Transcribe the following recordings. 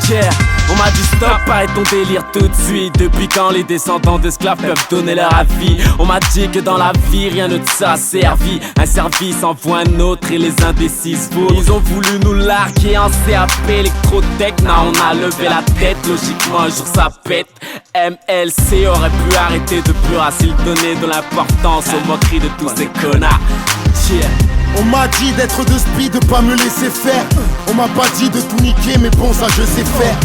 Yeah. On m'a dit stop, arrête ton délire tout de suite. Depuis quand les descendants d'esclaves peuvent donner leur avis? On m'a dit que dans la vie rien ne te sera servi. Un service envoie un autre et les indécises vous. Ils ont voulu nous larguer en CAP électrotech. Non, on a levé la tête, logiquement un jour ça pète. MLC aurait pu arrêter de pleurer s'il donnait de l'importance aux moqueries de tous ces connards. Yeah. On m'a dit d'être de speed, de pas me laisser faire. On m'a pas dit de tout niquer, mais bon ça je sais faire.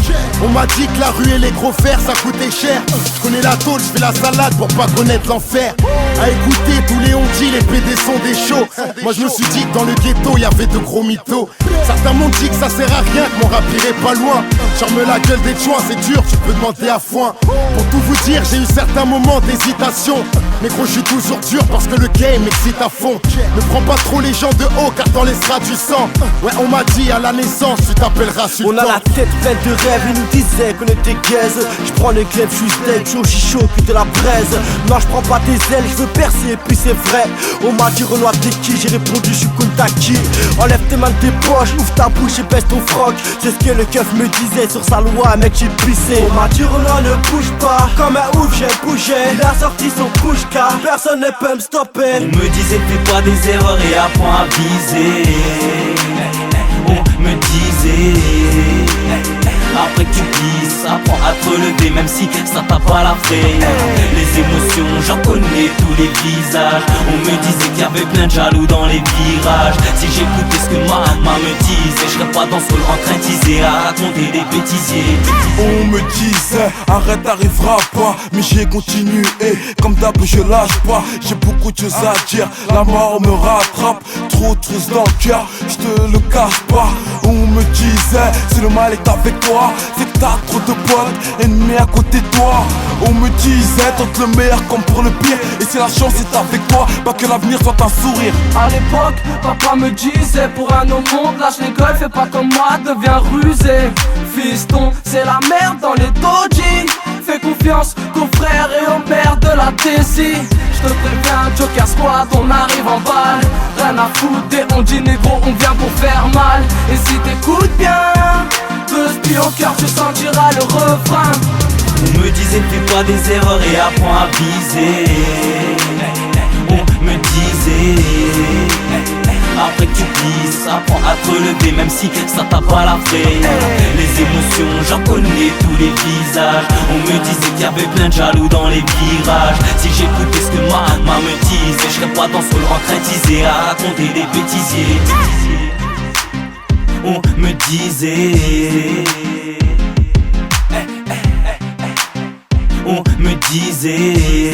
On m'a dit que la rue et les gros fers ça coûtait cher. Je connais la tôle, je fais la salade pour pas connaître l'enfer. À écouter tous les ondis, les PD sont des shows. Moi je me suis dit que dans le ghetto y avait de gros mythos. Certains m'ont dit que ça sert à rien, que mon rap irait pas loin. Charme la gueule des joints, c'est dur, tu peux demander à foin. Pour tout vous dire, j'ai eu certains moments d'hésitation. Mais gros je suis toujours dur parce que le game m'excite à fond. Ne prends pas trop les gens de haut car t'en laisseras du sang. Ouais on m'a dit à la naissance tu t'appelleras sultan. On a la tête pleine de rêves, ils nous disaient qu'on était gaze. J'prends les glaives, j'suis steak, j'suis chaud que de la braise. Non j'prends pas tes ailes, j'veux percer et puis c'est vrai. On m'a dit Renoir t'es qui, j'ai répondu j'suis Kuntaki. Enlève tes mains de tes poches, ouvre ta bouche et baisse ton froc. C'est ce que le keuf me disait sur sa loi, mec j'ai pissé. On m'a dit Renoir ne bouge pas, comme un ouf j'ai bougé. Il a sorti son couche-car, personne ne peut me stopper. On me disait fais pas des erreurs et apprends à viser. On me disait après que tu glisses, apprends à te relever même si ça t'a pas la freine. Les émotions, j'en connais tous les visages. On me disait qu'il y avait plein de jaloux dans les virages. Si j'écoutais ce que maman me disait, je serais pas dans ce rôle en train de teaser, à raconter des bêtisiers. On me disait arrête t'arriveras pas, mais j'ai continué. Comme d'hab je lâche pas, j'ai beaucoup de choses à dire. La mort me rattrape, trop de choses dans le cœur, je te le cache pas. On me disait si le mal est avec toi, c'est que t'as trop de potes ennemis à côté de toi. On me disait tente le meilleur comme pour le pire, et si la chance est avec toi, pas que l'avenir soit un sourire. À l'époque, papa me disait pour un au monde, lâche l'école, fais pas comme moi, deviens rusé. Fiston, c'est la merde dans les doji. Fais confiance qu'aux frères et aux mères de la TC. Je te préviens, Joker Squad, on arrive en balle. Rien à foutre des on dit négro, on vient pour faire mal. Et si t'écoutes bien, de ce au cœur, tu sentiras le refrain. On me disait fais pas des erreurs et apprends à viser. On me disait après que tu glisses, apprends à te relever même si ça t'a pas la freine. Les émotions, j'en connais tous les visages. On me disait qu'il y avait plein de jaloux dans les virages. Si j'écoutais ce que maman me disait, je serais pas dans ce rôle en train de teaser, à raconter des bêtisiers. On me disait on me disait